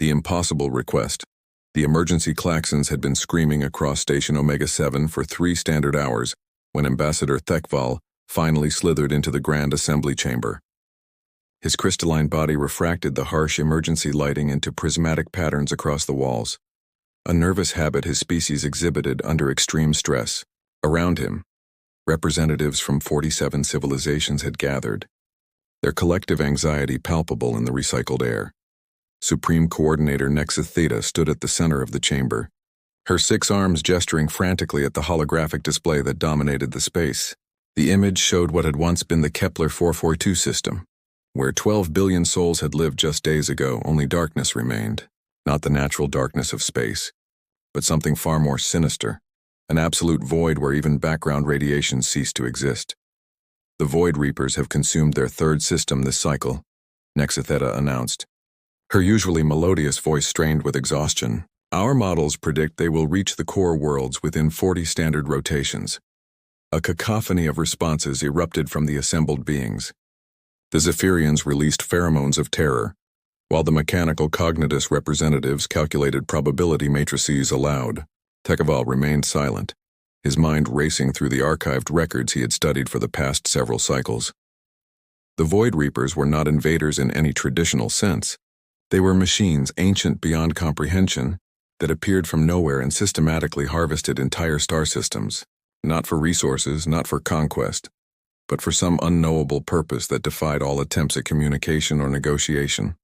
The impossible request. The emergency klaxons had been screaming across Station Omega-7 for 3 standard hours when Ambassador Thekval finally slithered into the Grand Assembly Chamber. His crystalline body refracted the harsh emergency lighting into prismatic patterns across the walls, a nervous habit his species exhibited under extreme stress. Around him, representatives from 47 civilizations had gathered, their collective anxiety palpable in the recycled air. Supreme Coordinator Nexa Theta stood at the center of the chamber, her 6 arms gesturing frantically at the holographic display that dominated the space. The image showed what had once been the Kepler 442 system, where 12 billion souls had lived just days ago. Only darkness remained, not the natural darkness of space, but something far more sinister, an absolute void where even background radiation ceased to exist. The Void Reapers have consumed their 3rd system this cycle, Nexa Theta announced, her usually melodious voice strained with exhaustion. Our models predict they will reach the core worlds within 40 standard rotations. A cacophony of responses erupted from the assembled beings. The Zephyrians released pheromones of terror, while the mechanical cognitus representatives calculated probability matrices aloud. Thekval remained silent, his mind racing through the archived records he had studied for the past several cycles. The Void Reapers were not invaders in any traditional sense. They were machines ancient beyond comprehension that appeared from nowhere and systematically harvested entire star systems, not for resources, not for conquest, but for some unknowable purpose that defied all attempts at communication or negotiation.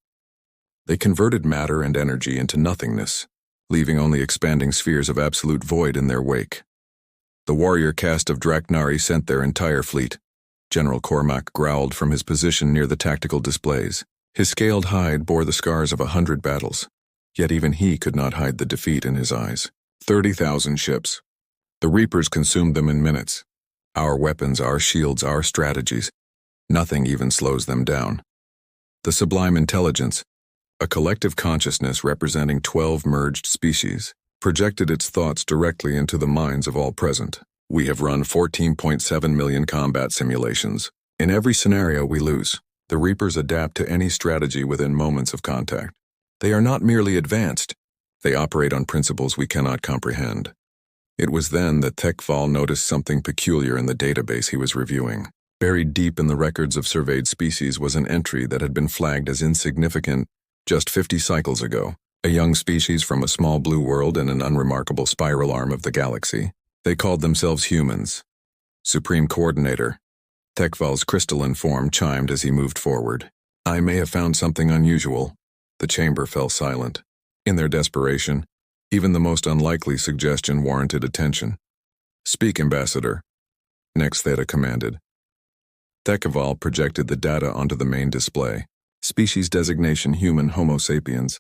They converted matter and energy into nothingness, leaving only expanding spheres of absolute void in their wake. The warrior caste of Draknari sent their entire fleet. General Cormac growled from his position near the tactical displays. His scaled hide bore the scars of 100 battles, yet even he could not hide the defeat in his eyes. 30,000 ships. The Reapers consumed them in minutes. Our weapons, our shields, our strategies. Nothing even slows them down. The Sublime Intelligence, a collective consciousness representing 12 merged species, projected its thoughts directly into the minds of all present. We have run 14.7 million combat simulations. In every scenario we lose. The Reapers adapt to any strategy within moments of contact. They are not merely advanced, they operate on principles we cannot comprehend. It was then that Thekval noticed something peculiar in the database he was reviewing. Buried deep in the records of surveyed species was an entry that had been flagged as insignificant just 50 cycles ago. A young species from a small blue world in an unremarkable spiral arm of the galaxy. They called themselves humans. Supreme Coordinator. Thekval's crystalline form chimed as he moved forward. I may have found something unusual. The chamber fell silent. In their desperation, even the most unlikely suggestion warranted attention. Speak, Ambassador, Nexa Theta commanded. Thekval projected the data onto the main display. Species designation human Homo sapiens.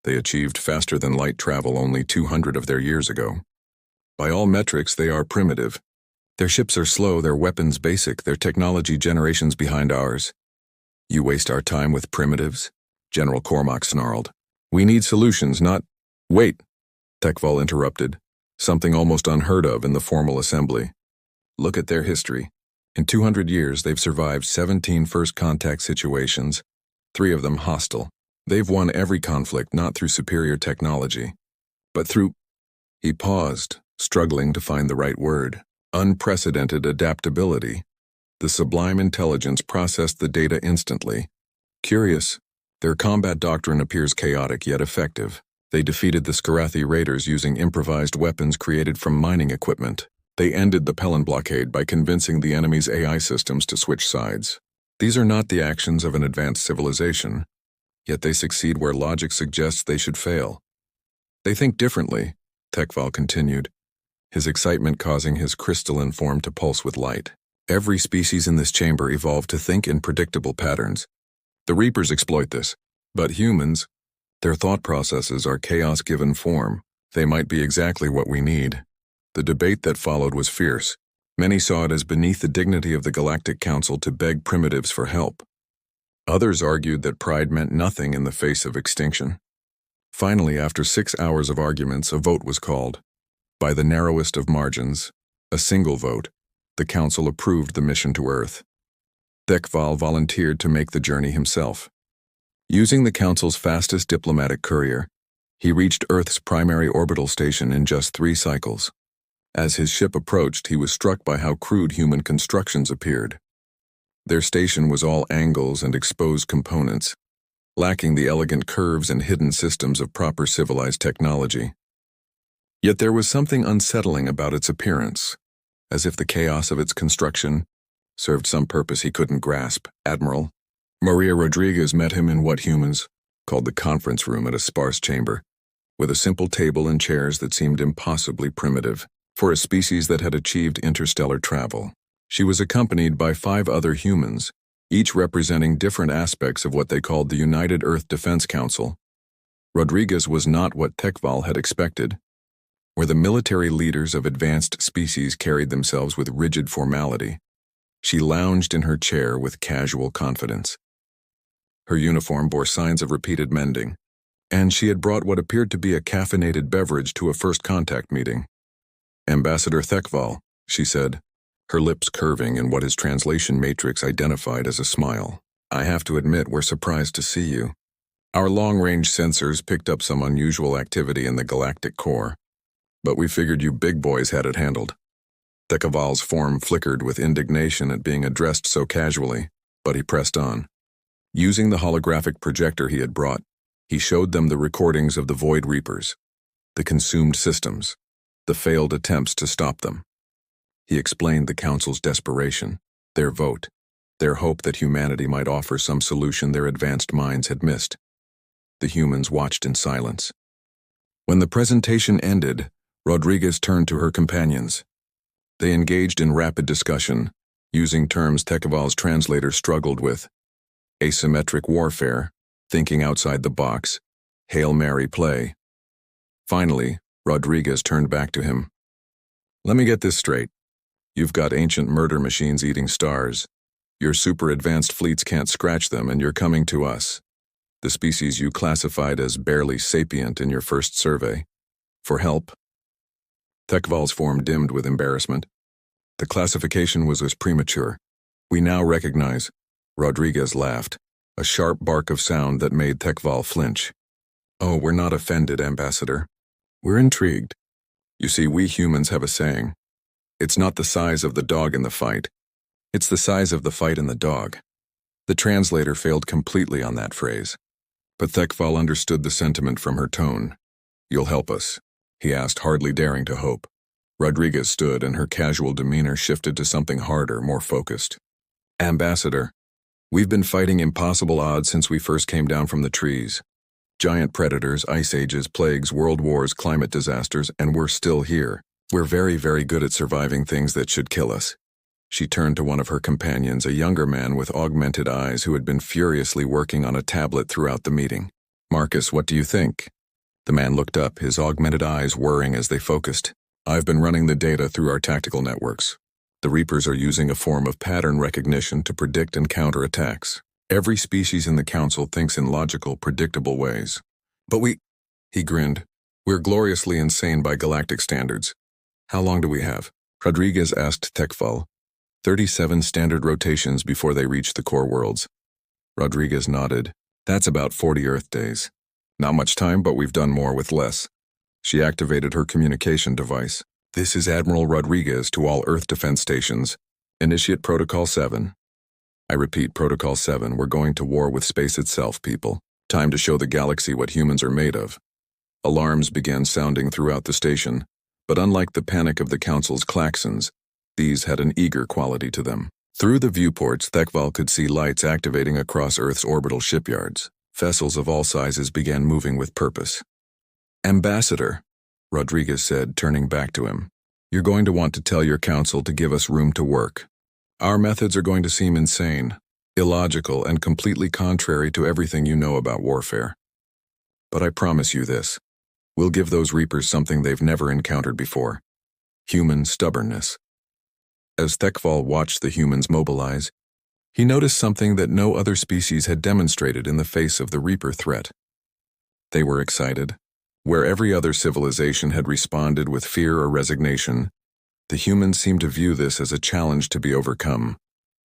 They achieved faster than light travel only 200 of their years ago. By all metrics, they are primitive. Their ships are slow, their weapons basic, their technology generations behind ours. You waste our time with primitives? General Cormac snarled. We need solutions, not— Wait, Thekval interrupted, something almost unheard of in the formal assembly. Look at their history. In 200 years, they've survived 17 first contact situations, 3 of them hostile. They've won every conflict not through superior technology, but through— He paused, struggling to find the right word. Unprecedented adaptability. The Sublime Intelligence processed the data instantly. Curious, their combat doctrine appears chaotic yet effective. They defeated the Skarathi raiders using improvised weapons created from mining equipment. They ended the Pelin blockade by convincing the enemy's AI systems to switch sides. These are not the actions of an advanced civilization, yet they succeed where logic suggests they should fail. They think differently, Thekval continued, his excitement causing his crystalline form to pulse with light. Every species in this chamber evolved to think in predictable patterns. The Reapers exploit this, but humans, their thought processes are chaos given form. They might be exactly what we need. The debate that followed was fierce. Many saw it as beneath the dignity of the Galactic Council to beg primitives for help. Others argued that pride meant nothing in the face of extinction. Finally, after 6 hours of arguments, a vote was called. By the narrowest of margins, a single vote, the Council approved the mission to Earth. Thekval volunteered to make the journey himself. Using the Council's fastest diplomatic courier, he reached Earth's primary orbital station in just 3 cycles. As his ship approached, he was struck by how crude human constructions appeared. Their station was all angles and exposed components, lacking the elegant curves and hidden systems of proper civilized technology. Yet there was something unsettling about its appearance, as if the chaos of its construction served some purpose he couldn't grasp. Admiral Maria Rodriguez met him in what humans called the conference room at a sparse chamber, with a simple table and chairs that seemed impossibly primitive for a species that had achieved interstellar travel. She was accompanied by 5 other humans, each representing different aspects of what they called the United Earth Defense Council. Rodriguez was not what Tekval had expected, where the military leaders of advanced species carried themselves with rigid formality. She lounged in her chair with casual confidence. Her uniform bore signs of repeated mending, and she had brought what appeared to be a caffeinated beverage to a first contact meeting. "Ambassador Tekval," she said, her lips curving in what his translation matrix identified as a smile. "I have to admit we're surprised to see you. Our long-range sensors picked up some unusual activity in the galactic core, but we figured you big boys had it handled." Tekval's form flickered with indignation at being addressed so casually, but he pressed on. Using the holographic projector he had brought, he showed them the recordings of the Void Reapers, the consumed systems, the failed attempts to stop them. He explained the Council's desperation, their vote, their hope that humanity might offer some solution their advanced minds had missed. The humans watched in silence. When the presentation ended, Rodriguez turned to her companions. They engaged in rapid discussion, using terms Tekval's translator struggled with: asymmetric warfare, thinking outside the box, Hail Mary play. Finally, Rodriguez turned back to him. "Let me get this straight. You've got ancient murder machines eating stars. Your super-advanced fleets can't scratch them, and you're coming to us, the species you classified as barely sapient in your first survey, for help?" Tekval's form dimmed with embarrassment. "The classification was as premature. We now recognize," Rodriguez laughed, a sharp bark of sound that made Tekval flinch. "Oh, we're not offended, Ambassador. We're intrigued. You see, we humans have a saying. It's not the size of the dog in the fight. It's the size of the fight in the dog." The translator failed completely on that phrase, but Tekval understood the sentiment from her tone. "You'll help us?" he asked, hardly daring to hope. Rodriguez stood, and her casual demeanor shifted to something harder, more focused. "Ambassador, we've been fighting impossible odds since we first came down from the trees. Giant predators, ice ages, plagues, world wars, climate disasters, and we're still here. We're very, very good at surviving things that should kill us." She turned to one of her companions, a younger man with augmented eyes who had been furiously working on a tablet throughout the meeting. "Marcus, what do you think?" The man looked up, his augmented eyes whirring as they focused. "I've been running the data through our tactical networks. The Reapers are using a form of pattern recognition to predict and counter attacks. Every species in the Council thinks in logical, predictable ways. But he grinned, "we're gloriously insane by galactic standards. How long do we have?" Rodriguez asked Tekval. 37 standard rotations before they reach the core worlds." Rodriguez nodded. "That's about 40 Earth days. Not much time, but we've done more with less." She activated her communication device. "This is Admiral Rodriguez to all Earth defense stations. Initiate Protocol 7. I repeat, Protocol 7, we're going to war with space itself, people. Time to show the galaxy what humans are made of." Alarms began sounding throughout the station, but unlike the panic of the Council's klaxons, these had an eager quality to them. Through the viewports, Tekval could see lights activating across Earth's orbital shipyards. Vessels of all sizes began moving with purpose. "Ambassador," Rodriguez said, turning back to him, "you're going to want to tell your Council to give us room to work. Our methods are going to seem insane, illogical, and completely contrary to everything you know about warfare. But I promise you this. We'll give those Reapers something they've never encountered before: human stubbornness." As Tekval watched the humans mobilize, he noticed something that no other species had demonstrated in the face of the Reaper threat. They were excited. Where every other civilization had responded with fear or resignation, the humans seemed to view this as a challenge to be overcome,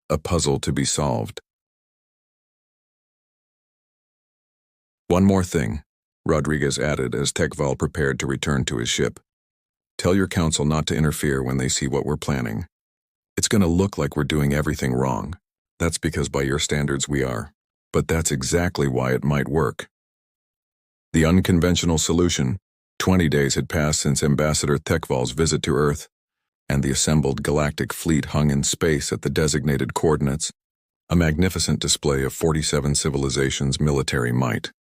a puzzle to be solved. One more thing, Rodriguez added as Tekval prepared to return to his ship. Tell your council not to interfere when they see what we're planning. It's going to look like we're doing everything wrong. That's because by your standards we are. But that's exactly why it might work. The unconventional solution. 20 days had passed since Ambassador Tekval's visit to Earth, and the assembled galactic fleet hung in space at the designated coordinates, a magnificent display of 47 civilizations' military might.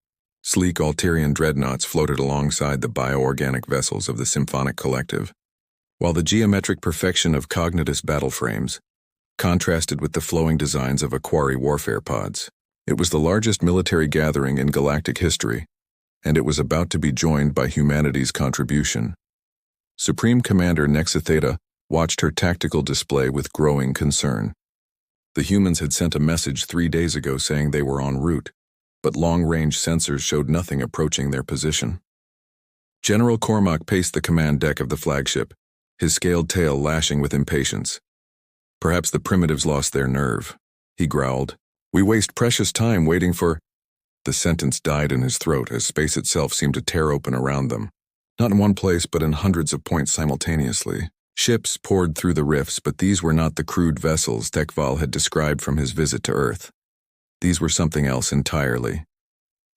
Sleek Alterian dreadnoughts floated alongside the bioorganic vessels of the Symphonic Collective, while the geometric perfection of Cognitus battle frames contrasted with the flowing designs of Aquari warfare pods. It was the largest military gathering in galactic history, and it was about to be joined by humanity's contribution. Supreme Commander Nexitheta watched her tactical display with growing concern. The humans had sent a message 3 days ago saying they were en route, but long-range sensors showed nothing approaching their position. General Cormac paced the command deck of the flagship, his scaled tail lashing with impatience. Perhaps the primitives lost their nerve. He growled, "We waste precious time waiting for—" The sentence died in his throat as space itself seemed to tear open around them. Not in one place, but in hundreds of points simultaneously. Ships poured through the rifts, but these were not the crude vessels Tekval had described from his visit to Earth. These were something else entirely.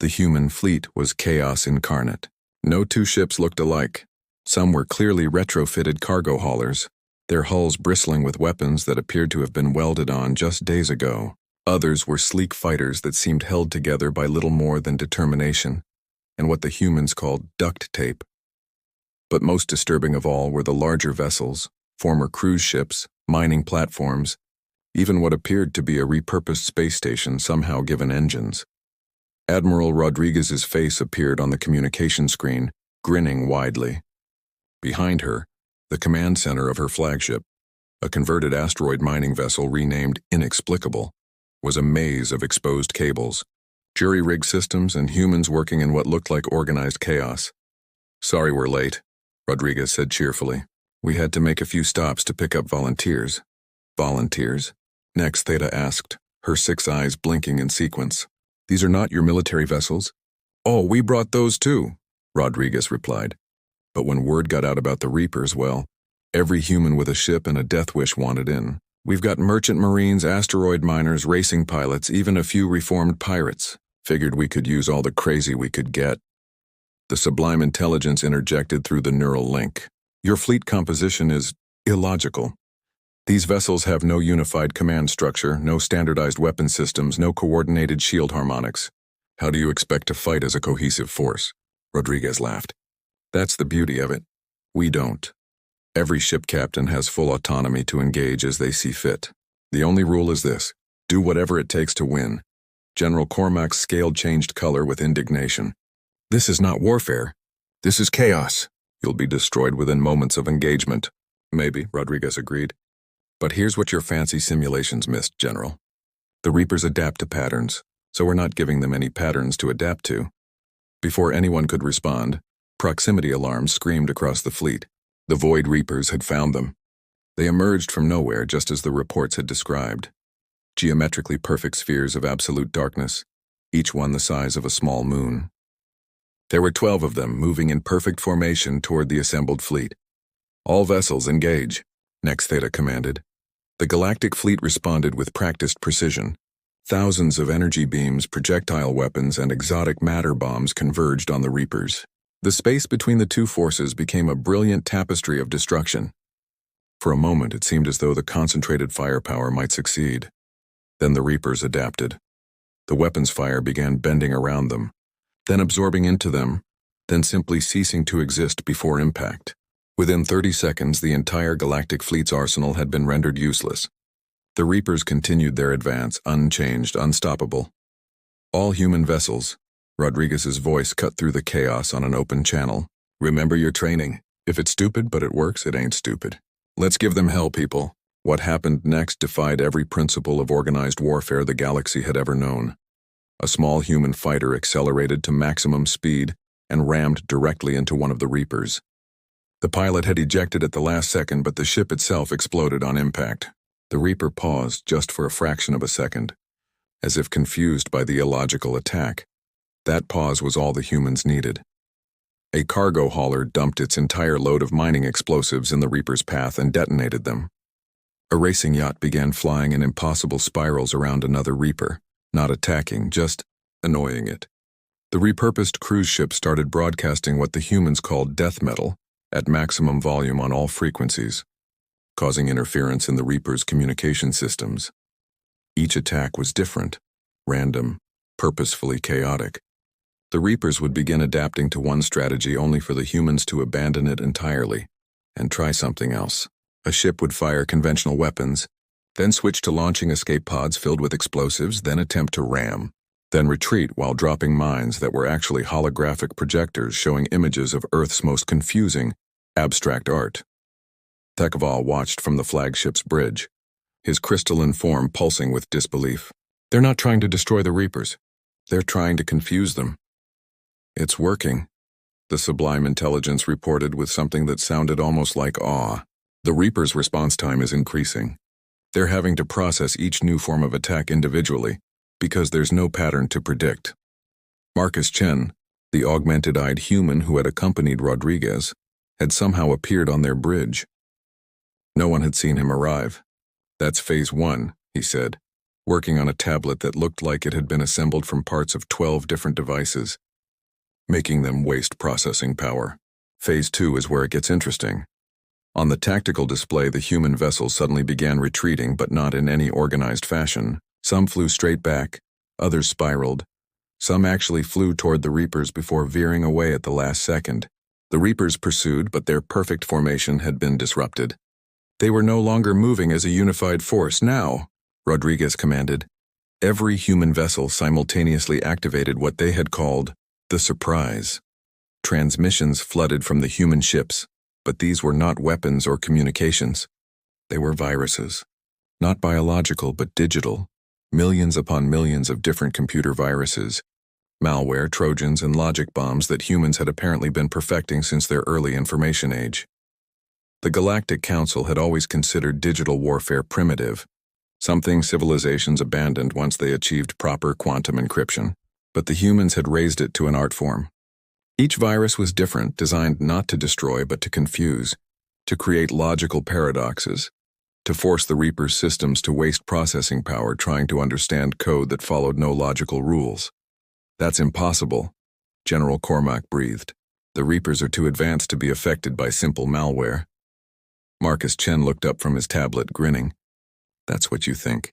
The human fleet was chaos incarnate. No two ships looked alike. Some were clearly retrofitted cargo haulers, their hulls bristling with weapons that appeared to have been welded on just days ago. Others were sleek fighters that seemed held together by little more than determination, and what the humans called duct tape. But most disturbing of all were the larger vessels, former cruise ships, mining platforms, even what appeared to be a repurposed space station somehow given engines. Admiral Rodriguez's face appeared on the communication screen, grinning widely. Behind her, the command center of her flagship, a converted asteroid mining vessel renamed Inexplicable, was a maze of exposed cables, jury-rigged systems, and humans working in what looked like organized chaos. "Sorry we're late," Rodriguez said cheerfully. "We had to make a few stops to pick up volunteers." "Volunteers?" Nexitheta asked, her 6 eyes blinking in sequence. "These are not your military vessels?" "Oh, we brought those too," Rodriguez replied. But when word got out about the Reapers, well, every human with a ship and a death wish wanted in. "We've got merchant marines, asteroid miners, racing pilots, even a few reformed pirates. Figured we could use all the crazy we could get." The sublime intelligence interjected through the neural link. "Your fleet composition is illogical. These vessels have no unified command structure, no standardized weapon systems, no coordinated shield harmonics. How do you expect to fight as a cohesive force?" Rodriguez laughed. "That's the beauty of it. We don't. Every ship captain has full autonomy to engage as they see fit. The only rule is this: do whatever it takes to win." General Cormac's scale changed color with indignation. "This is not warfare. This is chaos. You'll be destroyed within moments of engagement." "Maybe," Rodriguez agreed. "But here's what your fancy simulations missed, General. The Reapers adapt to patterns, so we're not giving them any patterns to adapt to." Before anyone could respond, proximity alarms screamed across the fleet. The Void Reapers had found them. They emerged from nowhere just as the reports had described. Geometrically perfect spheres of absolute darkness, each one the size of a small moon. There were 12 of them moving in perfect formation toward the assembled fleet. "All vessels engage," Nexitheta commanded. The galactic fleet responded with practiced precision. Thousands of energy beams, projectile weapons, and exotic matter bombs converged on the Reapers. The space between the two forces became a brilliant tapestry of destruction. For a moment, it seemed as though the concentrated firepower might succeed. Then the Reapers adapted. The weapons fire began bending around them, then absorbing into them, then simply ceasing to exist before impact. Within 30 seconds, the entire galactic fleet's arsenal had been rendered useless. The Reapers continued their advance, unchanged, unstoppable. "All human vessels," Rodriguez's voice cut through the chaos on an open channel. "Remember your training. If it's stupid but it works, it ain't stupid. Let's give them hell, people." What happened next defied every principle of organized warfare the galaxy had ever known. A small human fighter accelerated to maximum speed and rammed directly into one of the Reapers. The pilot had ejected at the last second, but the ship itself exploded on impact. The Reaper paused just for a fraction of a second, as if confused by the illogical attack. That pause was all the humans needed. A cargo hauler dumped its entire load of mining explosives in the Reaper's path and detonated them. A racing yacht began flying in impossible spirals around another Reaper, not attacking, just annoying it. The repurposed cruise ship started broadcasting what the humans called death metal at maximum volume on all frequencies, causing interference in the Reaper's communication systems. Each attack was different, random, purposefully chaotic. The Reapers would begin adapting to one strategy only for the humans to abandon it entirely and try something else. A ship would fire conventional weapons, then switch to launching escape pods filled with explosives, then attempt to ram, then retreat while dropping mines that were actually holographic projectors showing images of Earth's most confusing, abstract art. Thekval watched from the flagship's bridge, his crystalline form pulsing with disbelief. They're not trying to destroy the Reapers. They're trying to confuse them. It's working, the Sublime Intelligence reported with something that sounded almost like awe. The Reaper's response time is increasing. They're having to process each new form of attack individually, because there's no pattern to predict. Marcus Chen, the augmented-eyed human who had accompanied Rodriguez, had somehow appeared on their bridge. No one had seen him arrive. That's Phase 1, he said, working on a tablet that looked like it had been assembled from parts of 12 different devices, making them waste processing power. Phase 2 is where it gets interesting. On the tactical display, the human vessels suddenly began retreating, but not in any organized fashion. Some flew straight back, others spiraled. Some actually flew toward the Reapers before veering away at the last second. The Reapers pursued, but their perfect formation had been disrupted. They were no longer moving as a unified force. Now, Rodriguez commanded, every human vessel simultaneously activated what they had called the surprise. Transmissions flooded from the human ships, but these were not weapons or communications. They were viruses. Not biological, but digital. Millions upon millions of different computer viruses, malware, trojans, and logic bombs that humans had apparently been perfecting since their early information age. The Galactic Council had always considered digital warfare primitive, something civilizations abandoned once they achieved proper quantum encryption, but the humans had raised it to an art form. Each virus was different, designed not to destroy but to confuse, to create logical paradoxes, to force the Reaper's systems to waste processing power trying to understand code that followed no logical rules. That's impossible, General Cormac breathed. The Reapers are too advanced to be affected by simple malware. Marcus Chen looked up from his tablet, grinning. That's what you think.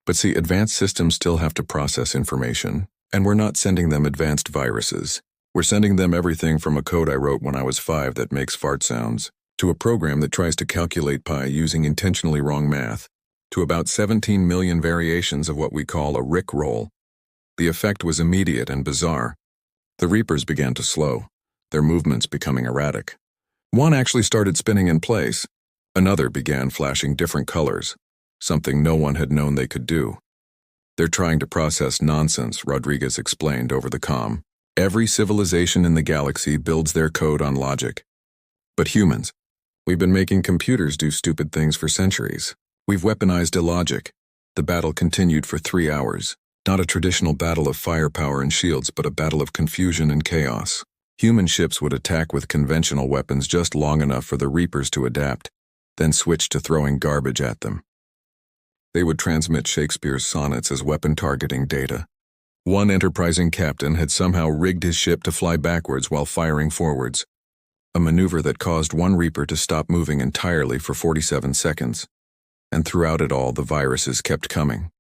But see, advanced systems still have to process information, and we're not sending them advanced viruses. We're sending them everything from a code I wrote when I was 5 that makes fart sounds, to a program that tries to calculate pi using intentionally wrong math, to about 17 million variations of what we call a Rickroll. The effect was immediate and bizarre. The Reapers began to slow, their movements becoming erratic. One actually started spinning in place. Another began flashing different colors, something no one had known they could do. They're trying to process nonsense, Rodriguez explained over the comm. Every civilization in the galaxy builds their code on logic. But humans, we've been making computers do stupid things for centuries. We've weaponized illogic. The battle continued for 3 hours. Not a traditional battle of firepower and shields, but a battle of confusion and chaos. Human ships would attack with conventional weapons just long enough for the Reapers to adapt, then switch to throwing garbage at them. They would transmit Shakespeare's sonnets as weapon targeting data. One enterprising captain had somehow rigged his ship to fly backwards while firing forwards, a maneuver that caused one Reaper to stop moving entirely for 47 seconds. And throughout it all, the viruses kept coming.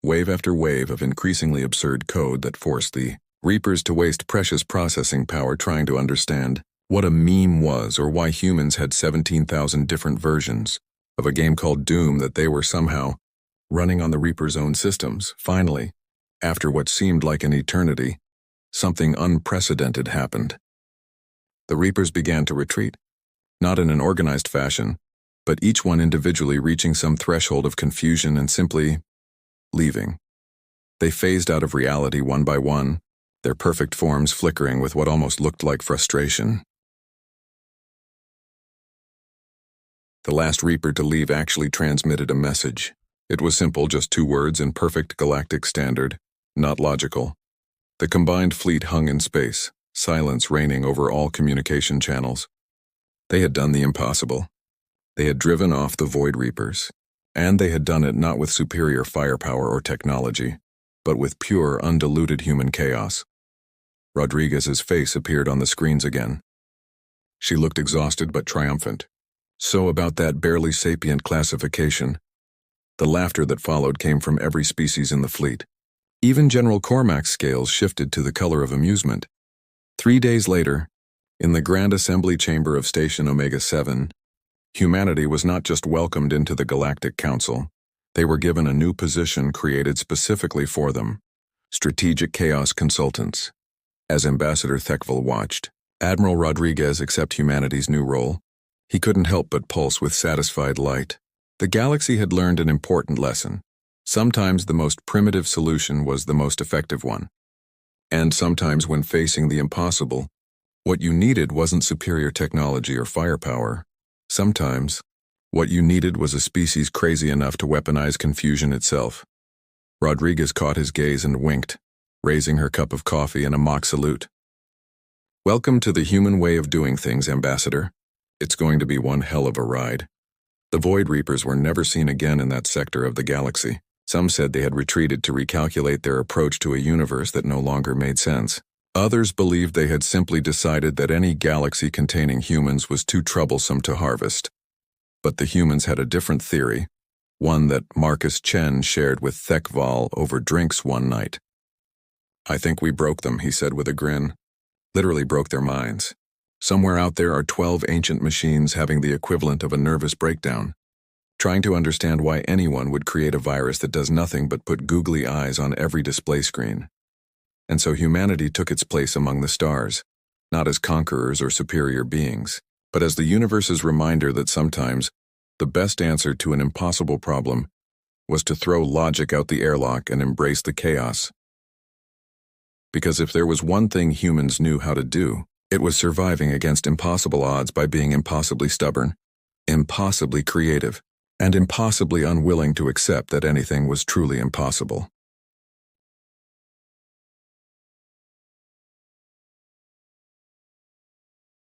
Wave after wave of increasingly absurd code that forced the Reapers to waste precious processing power trying to understand what a meme was or why humans had 17,000 different versions of a game called Doom that they were somehow running on the Reaper's own systems. Finally, after what seemed like an eternity, something unprecedented happened. The Reapers began to retreat, not in an organized fashion, but each one individually reaching some threshold of confusion and simply leaving. They phased out of reality one by one, their perfect forms flickering with what almost looked like frustration. The last Reaper to leave actually transmitted a message. It was simple, just 2 words in perfect galactic standard, not logical. The combined fleet hung in space, silence reigning over all communication channels. They had done the impossible. They had driven off the Void Reapers, and they had done it not with superior firepower or technology, but with pure, undiluted human chaos. Rodriguez's face appeared on the screens again. She looked exhausted but triumphant. So about that barely sapient classification. The laughter that followed came from every species in the fleet. Even General Cormac's scales shifted to the color of amusement. 3 days later, in the Grand Assembly Chamber of Station Omega-7, humanity was not just welcomed into the Galactic Council, they were given a new position created specifically for them: Strategic Chaos Consultants. As Ambassador Thekval watched Admiral Rodriguez accept humanity's new role, he couldn't help but pulse with satisfied light. The galaxy had learned an important lesson. Sometimes the most primitive solution was the most effective one. And sometimes when facing the impossible, what you needed wasn't superior technology or firepower. Sometimes, what you needed was a species crazy enough to weaponize confusion itself. Rodriguez caught his gaze and winked, raising her cup of coffee in a mock salute. "Welcome to the human way of doing things, Ambassador. It's going to be one hell of a ride." The Void Reapers were never seen again in that sector of the galaxy. Some said they had retreated to recalculate their approach to a universe that no longer made sense. Others believed they had simply decided that any galaxy containing humans was too troublesome to harvest. But the humans had a different theory, one that Marcus Chen shared with Thekval over drinks one night. "I think we broke them," he said with a grin. "Literally broke their minds. Somewhere out there are 12 ancient machines having the equivalent of a nervous breakdown, trying to understand why anyone would create a virus that does nothing but put googly eyes on every display screen. And so humanity took its place among the stars, not as conquerors or superior beings, but as the universe's reminder that sometimes the best answer to an impossible problem was to throw logic out the airlock and embrace the chaos. Because if there was one thing humans knew how to do, it was surviving against impossible odds by being impossibly stubborn, impossibly creative, and impossibly unwilling to accept that anything was truly impossible.